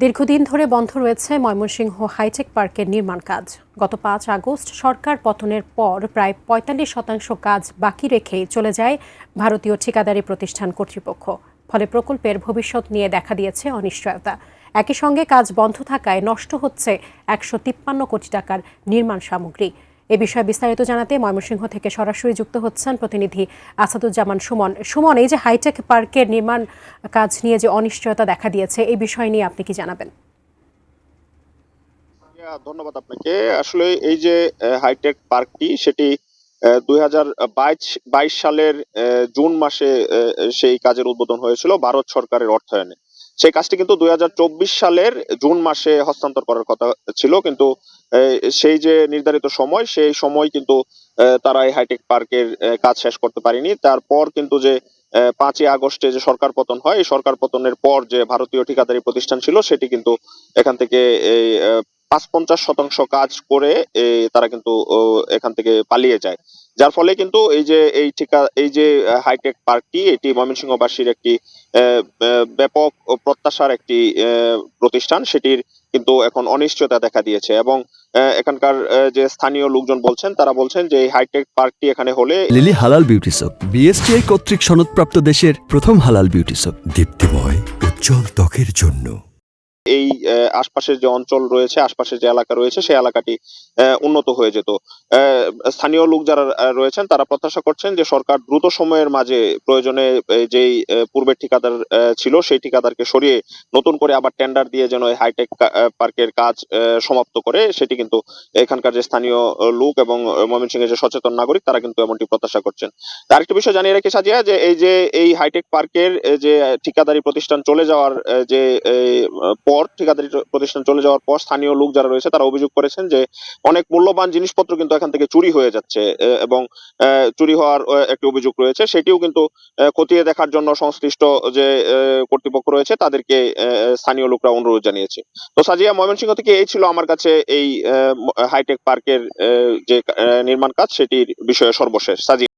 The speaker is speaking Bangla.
দীর্ঘদিন ধরে বন্ধ রয়েছে ময়মনসিংহ হাইটেক পার্কের নির্মাণ কাজ। গত ৫ আগস্ট সরকার পতনের পর প্রায় ৪৫% কাজ বাকি রেখেই চলে যায় ভারতীয় ঠিকাদারি প্রতিষ্ঠান কর্তৃপক্ষ। ফলে প্রকল্পের ভবিষ্যৎ নিয়ে দেখা দিয়েছে অনিশ্চয়তা। একই সঙ্গে কাজ বন্ধ থাকায় নষ্ট হচ্ছে ১৫৩ কোটি টাকার নির্মাণ সামগ্রী। এ বিষয়ে বিস্তারিত জানাতে ময়মনসিংহ থেকে সরাসরি যুক্ত হচ্ছেন প্রতিনিধি আসাদুজ্জামান সুমন। সুমন, এই যে হাইটেক পার্কের নির্মাণ কাজ নিয়ে যে অনিশ্চয়তা দেখা দিয়েছে, এই বিষয় নিয়ে আপনি কি জানাবেন? ধন্যবাদ আপনাকে। আসলে এই যে হাইটেক পার্কটি সেটি ২০২২ সালের জুন মাসে সেই কাজের উদ্বোধন হয়েছিল ভারত সরকারের অর্থায়নে। সেই কাজটি কিন্তু ২০২৪ সালের জুন মাসে হস্তান্তর করার কথা ছিল, কিন্তু সেই যে নির্ধারিত সময় সেই সময় কিন্তু তারা এই হাইটেক পার্কের কাজ শেষ করতে পারেনি। তারপর কিন্তু যে ৫ই আগস্টে যে সরকার পতন হয়, এই সরকার পতনের পর যে ভারতীয় ঠিকাদারি প্রতিষ্ঠান ছিল সেটি কিন্তু এখান থেকে এই ৫-৫০% কাজ করে তারা কিন্তু এখান থেকে পালিয়ে যায়। যার ফলে কিন্তু এই যে হাইটেক পার্কটি এটি ময়মনসিংহবাসীর একটি ব্যাপক প্রত্যাশার একটি প্রতিষ্ঠান, সেটির কিন্তু এখন অনিশ্চয়তা দেখা দিয়েছে। এবং এখানকার যে স্থানীয় লোকজন বলছেন, তারা বলছেন যে এই হাইটেক পার্কটি এখানে হলে লিলি হালাল বিউটি সোপ, বিএসটিআই কর্তৃক সনদপ্রাপ্ত দেশের প্রথম হালাল বিউটি সোপ, দীপ্তিময় উজ্জ্বল ত্বকের জন্য। এই আশপাশের যে অঞ্চল রয়েছে, আশপাশের যে এলাকা রয়েছে, সেই এলাকাটি উন্নত হয়ে যেত। স্থানীয় লোক যারা রয়েছেন তারা প্রত্যাশা করছেন যে সরকার দ্রুত সময়ের মাঝে প্রয়োজনে যেই পূর্বের ঠিকাদার ছিল সেই ঠিকাদারকে সরিয়ে নতুন করে আবার টেন্ডার দিয়ে যেন এই হাইটেক পার্কের কাজ সমাপ্ত করে, সেটি কিন্তু এখানকার যে স্থানীয় লোক এবং ময়মনসিংহের যে সচেতন নাগরিক তারা কিন্তু এমনটি প্রত্যাশা করছেন। আরেকটি বিষয় জানিয়ে রাখি সাজিয়া, যে এই হাইটেক পার্কের যে ঠিকাদারি প্রতিষ্ঠান চলে যাওয়ার যে ঠিকাদারি প্রতিষ্ঠান চলে যাওয়ার পর স্থানীয় লোক যারা রয়েছে তারা অভিযোগ করেছেন যে অনেক মূল্যবান জিনিসপত্র কিন্তু এখান থেকে চুরি হয়ে যাচ্ছে, এবং চুরি হওয়ার একটি অভিযোগ রয়েছে। সেটিও কিন্তু খতিয়ে দেখার জন্য সংশ্লিষ্ট যে কর্তৃপক্ষ রয়েছে তাদেরকে স্থানীয় লোকরা অনুরোধ জানিয়েছে। তো সাজিয়া, ময়মনসিংহ থেকে এই ছিল আমার কাছে এই হাইটেক পার্কের যে নির্মাণ কাজ সেটির বিষয়ে সর্বশেষ। সাজিয়া।